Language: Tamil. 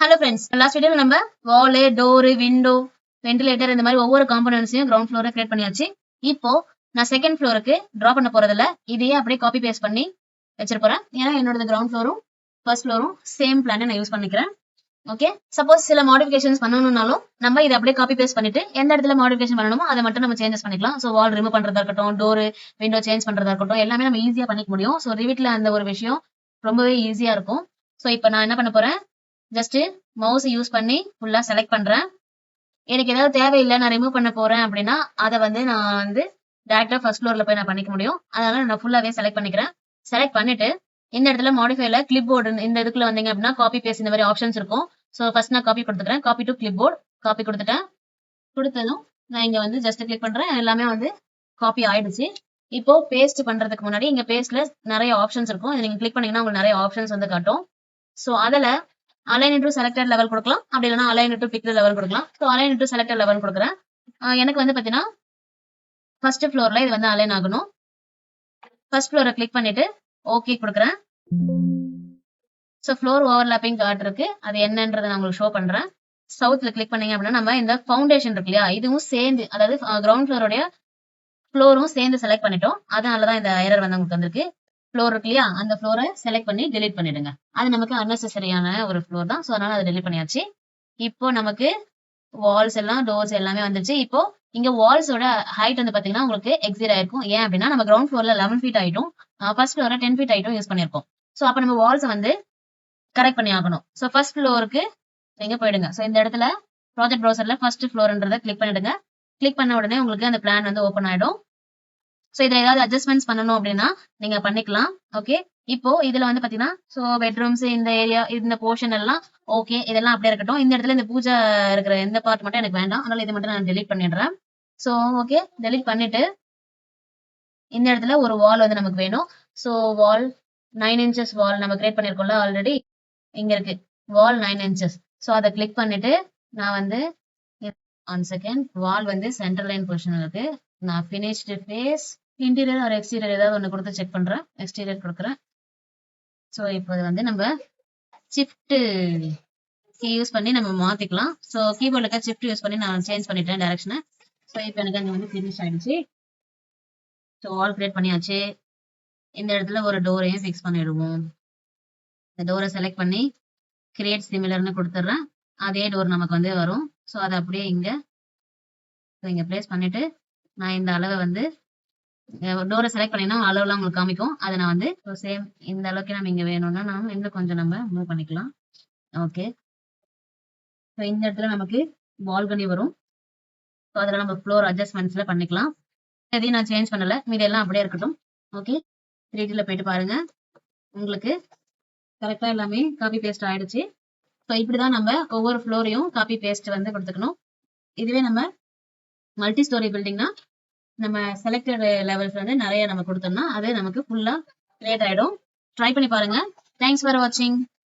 ஹலோ ஃப்ரெண்ட்ஸ், லாஸ்ட் வீடியோல நம்ம வாலு, டோரு, விண்டோ, வென்டிலேட்டர் இந்த மாதிரி ஒவ்வொரு காம்பனன்ட்ஸையும் கிரவுண்ட் ஃப்ளோரை கிரியேட் பண்ணியாச்சு. இப்போ நான் செகண்ட் ஃப்ளோருக்கு டிரா பண்ண போறதில்ல, இதையே அப்படியே காப்பி பேஸ்ட் பண்ணி வச்சிட போறேன். ஏன்னா என்னோட கிரவுண்ட் ஃப்ளோரும் ஃபர்ஸ்ட் ஃப்ளோரும் சேம் பிளானை நான் யூஸ் பண்ணிக்கிறேன். ஓகே, சப்போஸ் சில மாடிஃபிகேஷன்ஸ் பண்ணணும்னாலும் நம்ம இதை அப்படியே காப்பி பேஸ்ட் பண்ணிட்டு எந்த இடத்துல மாடிஃபிகேஷன் பண்ணணுமோ அதை மட்டும் நம்ம சேஞ்சஸ் பண்ணிக்கலாம். ஸோ வால் ரிமூவ் பண்றதா இருக்கட்டும், டோரு விண்டோ சேஞ்ச் பண்றதா இருக்கட்டும், எல்லாமே நம்ம ஈஸியா பண்ணிக்க முடியும். ஸோ ரிவிட்ல அந்த ஒரு விஷயம் ரொம்பவே ஈஸியா இருக்கும். ஸோ இப்போ நான் என்ன பண்ண போறேன், ஜஸ்ட் மவுஸ் யூஸ் பண்ணி ஃபுல்லா செலக்ட் பண்றேன். எனக்கு ஏதாவது தேவையில்லை, நான் ரிமூவ் பண்ண போறேன் அப்படின்னா அதை நான் டேரக்டா ஃபர்ஸ்ட் ஃப்ளோர்ல போய் நான் பண்ணிக்க முடியும். அதனால நான் ஃபுல்லாவே செலக்ட் பண்ணிக்கிறேன். செலக்ட் பண்ணிட்டு இந்த இடத்துல மாடிஃபைல கிளிப் போர்டு இந்த இதுக்குள்ள வந்தீங்க அப்படின்னா காப்பி பேஸ்ட் இந்த மாதிரி ஆப்ஷன்ஸ் இருக்கும். ஸோ ஃபர்ஸ்ட் நான் காப்பி கொடுத்துக்கிறேன். Copy to clipboard copy கொடுத்துட்டேன். கொடுத்ததும் நான் இங்க ஜஸ்ட் கிளிக் பண்றேன். எல்லாமே காப்பி ஆயிடுச்சு. இப்போ பேஸ்ட் பண்றதுக்கு முன்னாடி இங்க பேஸ்ட்ல நிறைய ஆப்ஷன்ஸ் இருக்கும். நீங்க கிளிக் பண்ணீங்கன்னா உங்களுக்கு நிறைய ஆப்ஷன்ஸ் காட்டும். ஸோ அதுல அலைன் டு செலக்டட் லெவல் கொடுக்கலாம், அப்படி இல்லைனா அலைன் டு பிக்டு லெவல் கொடுக்கலாம். So align to selected level கொடுக்குறேன். எனக்கு பாத்தீங்கன்னா ஃபர்ஸ்ட் ஃப்ளோர்ல இது அலைன் ஆகணும். ஃபர்ஸ்ட் ஃப்ளோரை கிளிக் பண்ணிட்டு ஓகே கொடுக்குறேன். ஸோ ஃப்ளோர் ஓவர்லாப்பிங் கார்டு இருக்கு, அது என்னன்றதை நான் உங்களுக்கு ஷோ பண்றேன். சவுத்ல கிளிக் பண்ணீங்க அப்படின்னா நம்ம இந்த ஃபவுண்டேஷன் இருக்கு இல்லையா, இதுவும் சேர்ந்து, அதாவது கிரவுண்ட் ஃப்ளோருடைய ஃப்ளோரும் சேர்ந்து செலக்ட் பண்ணிட்டோம். அதனாலதான் இந்த எரர் உங்களுக்கு வந்திருக்கு. ஃப்ளோர் இருக்கு இல்லையா, அந்த ஃப்ளோரை செலக்ட் பண்ணி டெலிட் பண்ணிடுங்க. அது நமக்கு அன்னெசரியான ஒரு ஃப்ளோர் தான். ஸோ அதனால அதை டெலிட் பண்ணியாச்சு. இப்போ நமக்கு வால்ஸ் எல்லாம் டோர்ஸ் எல்லாமே வந்துச்சு. இப்போ இங்க வால்ஸோட ஹைட் பாத்தீங்கன்னா உங்களுக்கு எக்ஸிட் ஆயிருக்கும். ஏன் அப்படின்னா நம்ம கிரவுண்ட் ஃப்ளோர்ல 11 ஃபீட் ஆயிட்டும், ஃபர்ஸ்ட் ஃப்ளோர்ல 10 ஃபீட் ஆயிட்டும் யூஸ் பண்ணிருக்கோம். ஸோ அப்ப நம்ம வால்ஸ் கரெக்ட் பண்ணி ஆகணும். ஸோ ஃபர்ஸ்ட் ஃப்ளோருக்கு நீங்க போயிடுங்க. ஸோ இந்த இடத்துல ப்ராஜெக்ட் ப்ரௌசர்ல ஃபர்ஸ்ட் ஃப்ளோர்ன்றதை கிளிக் பண்ணிடுங்க. கிளிக் பண்ண உடனே உங்களுக்கு அந்த பிளான் ஓப்பன் ஆயிடும். ஸோ இதுல ஏதாவது அட்ஜஸ்ட்மெண்ட்ஸ் பண்ணணும் அப்படின்னா நீங்க பண்ணிக்கலாம். ஓகே, இப்போ இதுல பாத்தீங்கன்னா ஸோ பெட்ரூம்ஸ் இந்த ஏரியா இந்த போர்ஷன் எல்லாம் ஓகே, இதெல்லாம் அப்படியே இருக்கட்டும். இந்த இடத்துல இந்த பூஜை இருக்கிற எந்த பார்ட் மட்டும் எனக்கு வேண்டாம், அதனால இதை மட்டும் நான் டெலிட் பண்ணிடுறேன். ஸோ ஓகே, டெலிட் பண்ணிட்டு இந்த இடத்துல ஒரு வால் நமக்கு வேணும். ஸோ வால் 9 inches வால் நம்ம கிரியேட் பண்ணிருக்கோம்ல ஆல்ரெடி, இங்க இருக்கு வால் 9 inches. ஸோ அதை கிளிக் பண்ணிட்டு நான் one second, wall centre line position இருக்கு. நான் finished face interior or exterior ஏதாவது ஒன்று கொடுத்து செக் பண்றேன். எக்ஸ்டீரியர் கொடுக்குறேன். ஸோ இப்போ நம்ம ஷிஃப்ட் கீ யூஸ் பண்ணி நம்ம மாத்திக்கலாம். ஸோ கீபோர்ட்ல இருக்க ஷிஃப்ட் யூஸ் பண்ணி நான் சேஞ்ச் பண்ணிட்டேன் டைரக்ஷனை. ஸோ இப்போ எனக்கு அங்கே ஃபினிஷ் ஆயிடுச்சு. ஸோ வால் கிரியேட் பண்ணியாச்சு. இந்த இடத்துல ஒரு டோரையும் ஃபிக்ஸ் பண்ணிடுவோம். இந்த டோரை செலக்ட் பண்ணி கிரியேட் சிமிலர்னு கொடுத்துட்றேன். அதே டோர் நமக்கு வரும். ஸோ அதை அப்படியே இங்க பிளேஸ் பண்ணிட்டு நான் இந்த அளவை டோரை செலக்ட் பண்ணினா அளவுலாம் உங்களுக்கு காமிக்கும். அதை நான் சேம் இந்த அளவுக்கு நம்ம இங்க வேணும்னா நம்ம இன்னும் கொஞ்சம் நம்ம மூவ் பண்ணிக்கலாம். ஓகே, ஸோ இந்த இடத்துல நமக்கு பால்கனி வரும். ஸோ அதில் நம்ம ஃப்ளோர் அட்ஜஸ்ட்மெண்ட்ஸ்ல பண்ணிக்கலாம். எதையும் நான் சேஞ்ச் பண்ணல, மீது எல்லாம் அப்படியே இருக்கட்டும். ஓகே, 3Dல போயிட்டு பாருங்க, உங்களுக்கு கரெக்டா எல்லாமே காப்பி பேஸ்ட் ஆயிடுச்சு. ஸோ இப்படிதான் நம்ம ஒவ்வொரு ஃப்ளோரையும் காப்பி பேஸ்ட் கொடுத்துக்கணும். இதுவே நம்ம மல்டி ஸ்டோரி பில்டிங்னா நம்ம செலக்டட் லெவல்ஸ் நிறைய நம்ம கொடுத்தோம்னா அது நமக்கு ஃபுல்லா கிரியேட் ஆயிடும். ட்ரை பண்ணி பாருங்க. தேங்க்ஸ் ஃபார் வாட்சிங்.